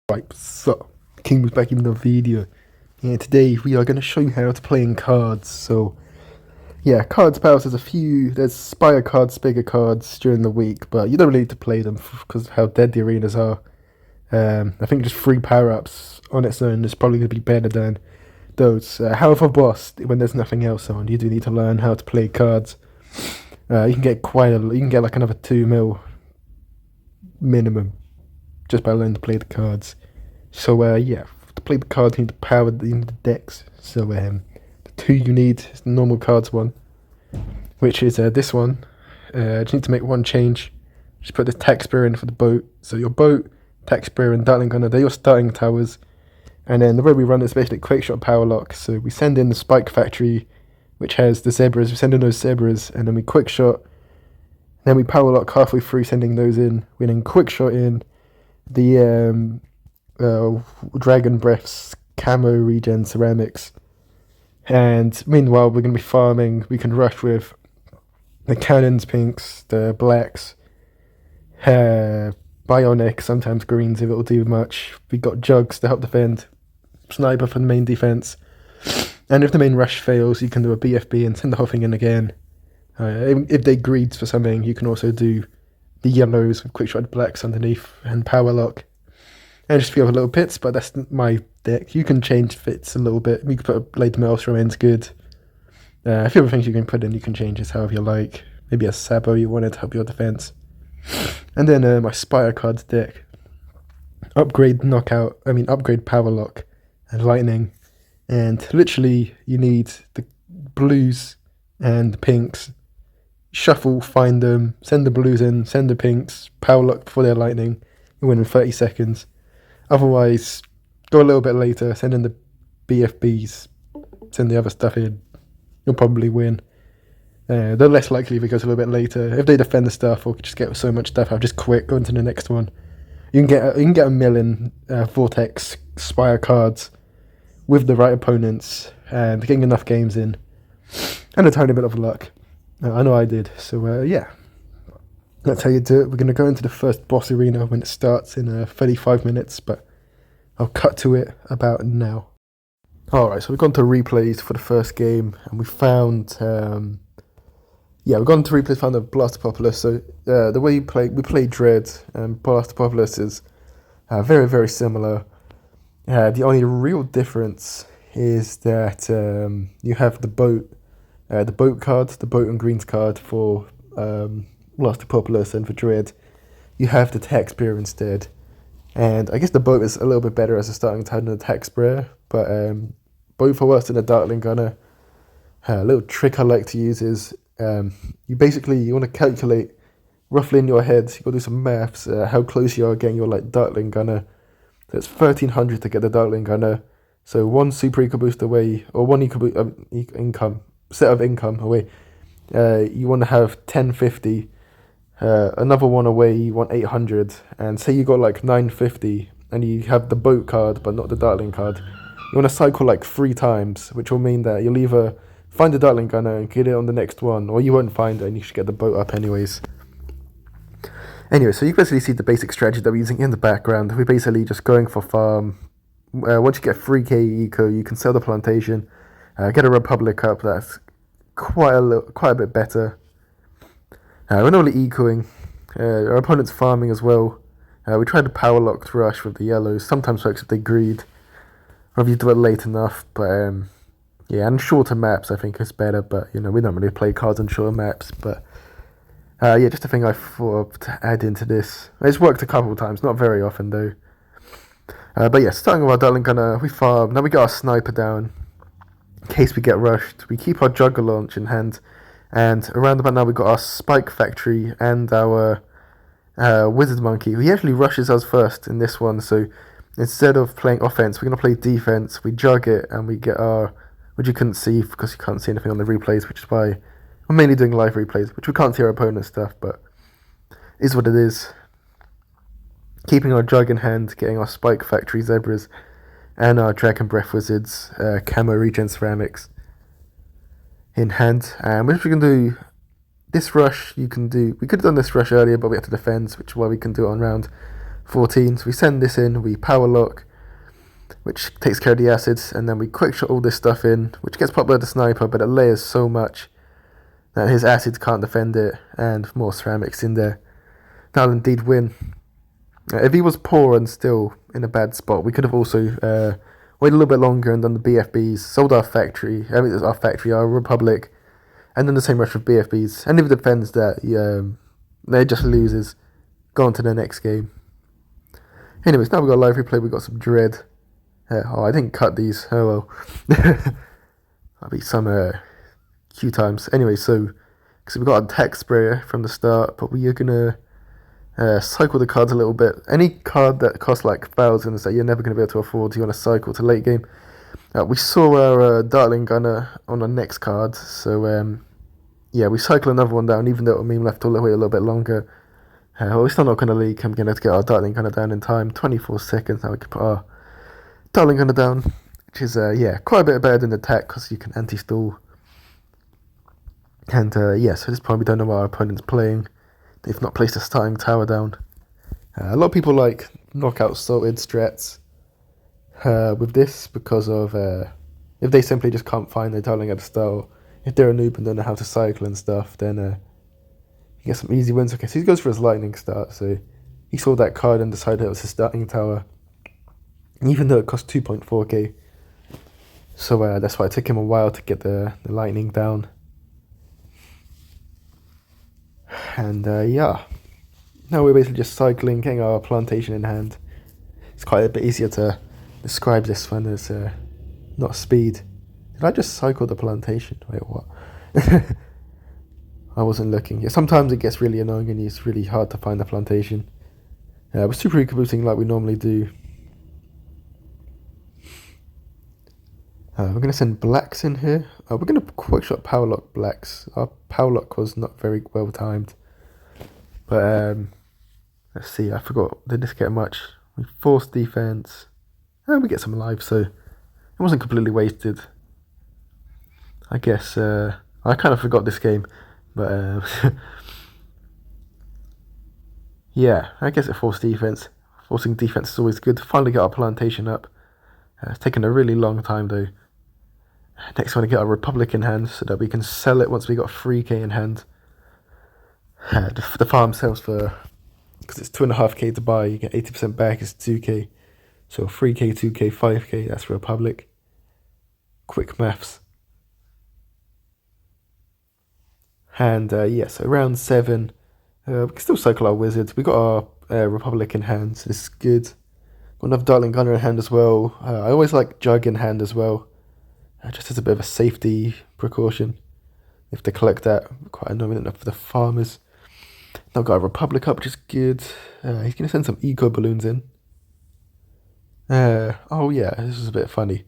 Right, so King was back in the video, and today we are going to show you how to play in cards. So, yeah, cards pals. There's Spire cards, bigger cards during the week, but you don't really need to play them because of how dead the arenas are. I think just free power ups on its own is probably going to be better than those. However, boss, when there's nothing else on, you do need to learn how to play cards. You can get you can get like another 2 mil minimum just by learning to play the cards. So yeah, to play the cards you need to power the decks. So the two you need is the normal cards one, which is this one. Just need to make one change. Just put the Tax Spear in for the boat. So your boat, Tax Spear and Dartling Gunner, they're your starting towers. And then the way we run is basically quick shot power lock. So we send in the Spike Factory, which has the zebras. We send in those zebras, and then we quick shot. Then we power lock halfway through, sending those in. We then quick shot in the Dragon Breath's camo regen ceramics. And meanwhile, we're going to be farming. We can rush with the cannons, pinks, the blacks, bionic, sometimes greens if it'll do much. We got jugs to help defend, sniper for the main defense. And if the main rush fails, you can do a BFB and send the whole thing in again. If they greeds for something, you can also do the yellows with quick shot blacks underneath and power lock. And just a few other little bits, but that's my deck. You can change fits a little bit. You can put a Blade Maelstrom in's good. A few other things you can put in, you can change this however you like. Maybe a Sabo you wanted to help your defense. And then my Spire cards deck. Upgrade power lock and lightning. And literally you need the blues and the pinks. Shuffle, find them, send the blues in, send the pinks, power lock before their lightning. You win in 30 seconds. Otherwise, go a little bit later, send in the BFBs, send the other stuff in. You'll probably win. They're less likely if it goes a little bit later. If they defend the stuff or just get so much stuff out, just quick, go into the next one. You can get a million Vortex Spire cards with the right opponents and getting enough games in. And a tiny bit of luck. I know I did. So yeah, that's how you do it. We're going to go into the first boss arena when it starts in 35 minutes, but I'll cut to it about now. Alright, so we've gone to replays for the first game, and we found, we've gone to replays, found the Blastopopular. So the way we play Dread, and Blastopopular is very, very similar. The only real difference is that you have the boat card, the boat and greens card for Blastopopular, and for Dread, you have the Tax Spear instead. And I guess the boat is a little bit better as a starting tide than the Tax Spear, but both are worse than a Dartling Gunner. A little trick I like to use is you want to calculate roughly in your head. You got to do some maths. How close you are getting your Dartling Gunner. So it's 1300 to get the Dartling Gunner. So one super eco boost away, or one income set of income away. You want to have 1050. Another one away, you want 800, and say you got 950 and you have the boat card but not the Dartling card, you want to cycle 3 times, which will mean that you'll either find the Dartling Gunner and get it on the next one, or you won't find it and you should get the boat up anyways. Anyway, so you basically see the basic strategy that we're using in the background. We're basically just going for farm. Once you get 3k eco, you can sell the plantation, get a Republic up that's quite a bit better. We're not really ecoing. Our opponent's farming as well. We tried to power lock to rush with the yellows. Sometimes works if they greed, or if you do it late enough. But and shorter maps I think is better. But we don't really play cards on shorter maps. But just a thing I thought to add into this. It's worked a couple of times, not very often though. But yeah, starting with our Dartling Gunner, we farm. Now we got our sniper down in case we get rushed. We keep our Jugger launch in hand. And around about now we've got our Spike Factory and our Wizard Monkey, who actually rushes us first in this one. So instead of playing offense, we're going to play defense. We jug it and we get our, which you couldn't see because you can't see anything on the replays, which is why I'm mainly doing live replays, which we can't see our opponent's stuff, but is what it is. Keeping our jug in hand, getting our Spike Factory Zebras and our Dragon Breath Wizards camo regen ceramics in hand. And which we can do this rush, we could have done this rush earlier, but we had to defend, which is why we can do it on round 14. So we send this in, we power lock, which takes care of the acids, and then we quick shot all this stuff in, which gets popped by the sniper, but it layers so much that his acids can't defend it, and more ceramics in there. That'll indeed win. If he was poor and still in a bad spot, we could have also waited a little bit longer and done the BFBs, sold our factory, our Republic, and then the same rush with BFBs. And if he defends that, they just loses, go on to the next game. Anyways, now we've got a live replay, we've got some dread. I didn't cut these, oh well. That'll be some queue times. Anyway, so we've got a tech sprayer from the start, but we are going to cycle the cards a little bit. Any card that costs like thousands that you're never going to be able to afford, you want to cycle to late game. We saw our Dartling Gunner on the next card, so yeah, we cycle another one down, even though it will mean we have to wait a little bit longer. We're still not going to leak. I'm going to get our Dartling Gunner down in time. 24 seconds, now we can put our Dartling Gunner down, which is yeah, quite a bit better than the tech because you can anti-stall. And yeah, so this point we don't know what our opponent's playing. They've not placed a starting tower down. A lot of people like knockout sorted strats with this because of if they simply just can't find their Dartling at the start, or if they're a noob and don't know how to cycle and stuff, then you get some easy wins. Okay, so he goes for his lightning start, so he saw that card and decided it was his starting tower, even though it cost 2.4k. So that's why it took him a while to get the lightning down. And yeah, now we're basically just cycling, getting our plantation in hand. It's quite a bit easier to describe this one as not speed. Did I just cycle the plantation? Wait, what? I wasn't looking. Yeah, sometimes it gets really annoying and it's really hard to find the plantation. We're super recruiting like we normally do. We're going to send blacks in here. We're going to quick shot power lock blacks. Our power lock was not very well timed. But let's see, I forgot. Did this get much? We forced defense. And we get some life, so it wasn't completely wasted. I guess I kind of forgot this game. But yeah, I guess it forced defense. Forcing defense is always good. Finally got our plantation up. It's taken a really long time though. Next, I want to get our Republic in hand so that we can sell it once we got 3k in hand. The farm sells for, because it's 2.5k to buy, you get 80% back, it's 2k. So 3k, 2k, 5k, that's Republic. Quick maths. And yeah, so round 7, we can still cycle our wizards. We got our Republic in hand, so this is good. Got another Dartling Gunner in hand as well. I always like Jug in hand as well, just as a bit of a safety precaution. If they collect that, quite annoying enough for the farmers. Now got a Republic up, which is good. He's going to send some eco balloons in. Oh yeah, this is a bit funny.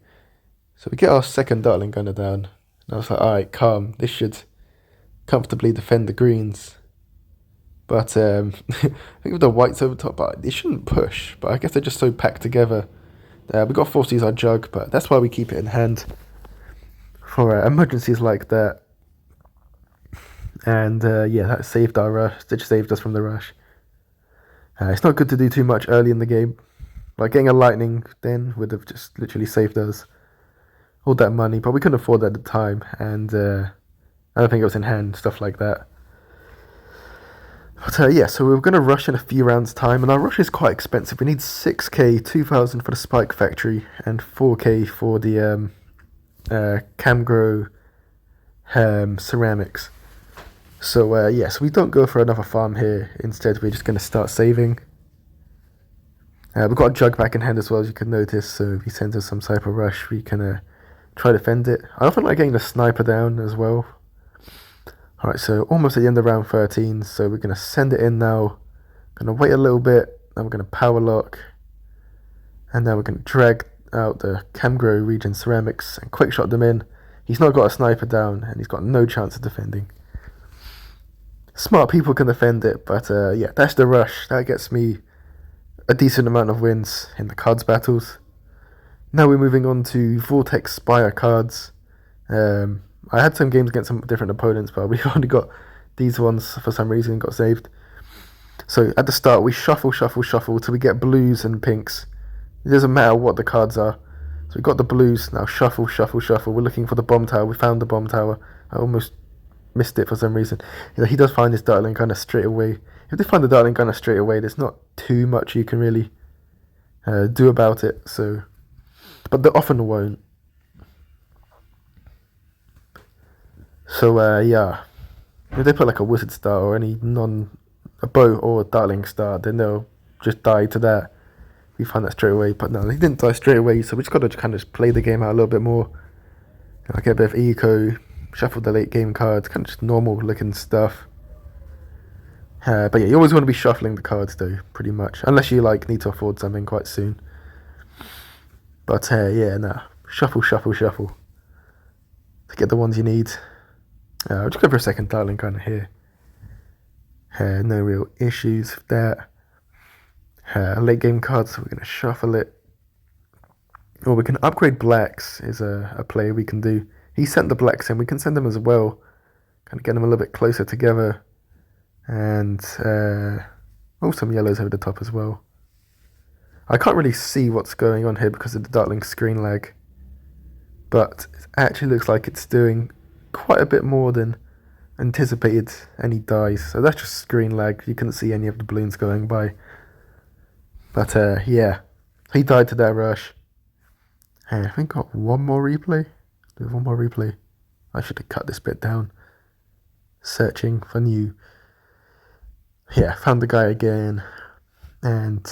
So we get our second Dartling Gunner down. And I was like, alright, calm. This should comfortably defend the greens. But I think with the whites over top, they shouldn't push. But I guess they're just so packed together. We got to force to use our Jug, but that's why we keep it in hand. For emergencies like that. And yeah, that saved our rush. It just saved us from the rush. It's not good to do too much early in the game. Like getting a lightning then would have just literally saved us all that money, but we couldn't afford it at the time, and I don't think it was in hand, stuff like that. But yeah, so we're going to rush in a few rounds time, and our rush is quite expensive. We need 6k, 2,000 for the spike factory, and 4k for the Camgrow ceramics. So yeah, so we don't go for another farm here. Instead, we're just going to start saving. We've got a Jug back in hand as well, as you can notice, so if he sends us some type of rush, we can try to defend it. I often like getting the sniper down as well. Alright, so almost at the end of round 13, so we're going to send it in now. Going to wait a little bit, then we're going to power lock, and then we're going to drag out the Camgrow region ceramics and quick shot them in. He's not got a sniper down, and he's got no chance of defending. Smart people can defend it, but yeah, that's the rush. That gets me a decent amount of wins in the cards battles. Now we're moving on to Vortex Spire cards. I had some games against some different opponents, but we only got these ones for some reason, got saved. So at the start we shuffle till we get blues and pinks. It doesn't matter what the cards are. So we got the blues, now shuffle. We're looking for the bomb tower. We found the bomb tower. I almost missed it for some reason. He does find his Dartling Gunner straight away. If they find the Dartling Gunner straight away, there's not too much you can really do about it. So, but they often won't. So yeah, if they put like a Wizard Star or a bow or a Dartling Star, then they'll just die to that. We found that straight away, but no, they didn't die straight away, so we just got to kind of just play the game out a little bit more. I get a bit of eco, shuffle the late game cards, kind of just normal looking stuff. But yeah, you always want to be shuffling the cards though, pretty much, unless you like need to afford something quite soon. But yeah, nah, shuffle to get the ones you need. I'll just go for a second Dartling kind of here. No real issues with that. Late game cards, so we're going to shuffle it. Or we can upgrade blacks, is a play we can do. He sent the blacks in, we can send them as well. Kind of get them a little bit closer together. And some yellows over the top as well. I can't really see what's going on here because of the Dartling screen lag. But it actually looks like it's doing quite a bit more than anticipated, and he dies. So that's just screen lag. You couldn't see any of the balloons going by. But yeah, he died to that rush. And I think got one more replay. Do one more replay. I should have cut this bit down. Searching for new. Yeah, found the guy again, and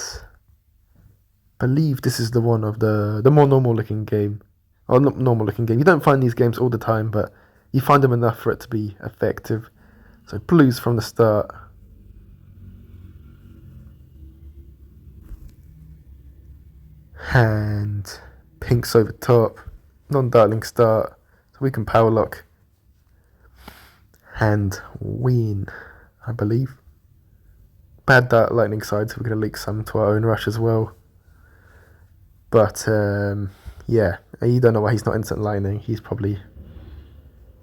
believe this is the one of the more normal looking game. Or not normal looking game. You don't find these games all the time, but you find them enough for it to be effective. So blues from the start. And pinks over top, non-Dartling start, so we can power lock and win, I believe. Bad Dart Lightning side, so we're going to leak some to our own rush as well. But yeah, you don't know why he's not instant lightning. He's probably,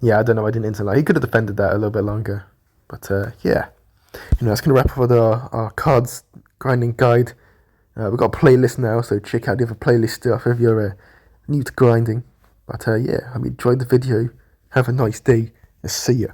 yeah, I don't know why I didn't instant lightning. He could have defended that a little bit longer. But yeah, that's going to wrap up with our cards grinding guide. We've got a playlist now, so check out the other playlist stuff if you're new to grinding. But yeah, I hope you enjoyed the video. Have a nice day, and see ya.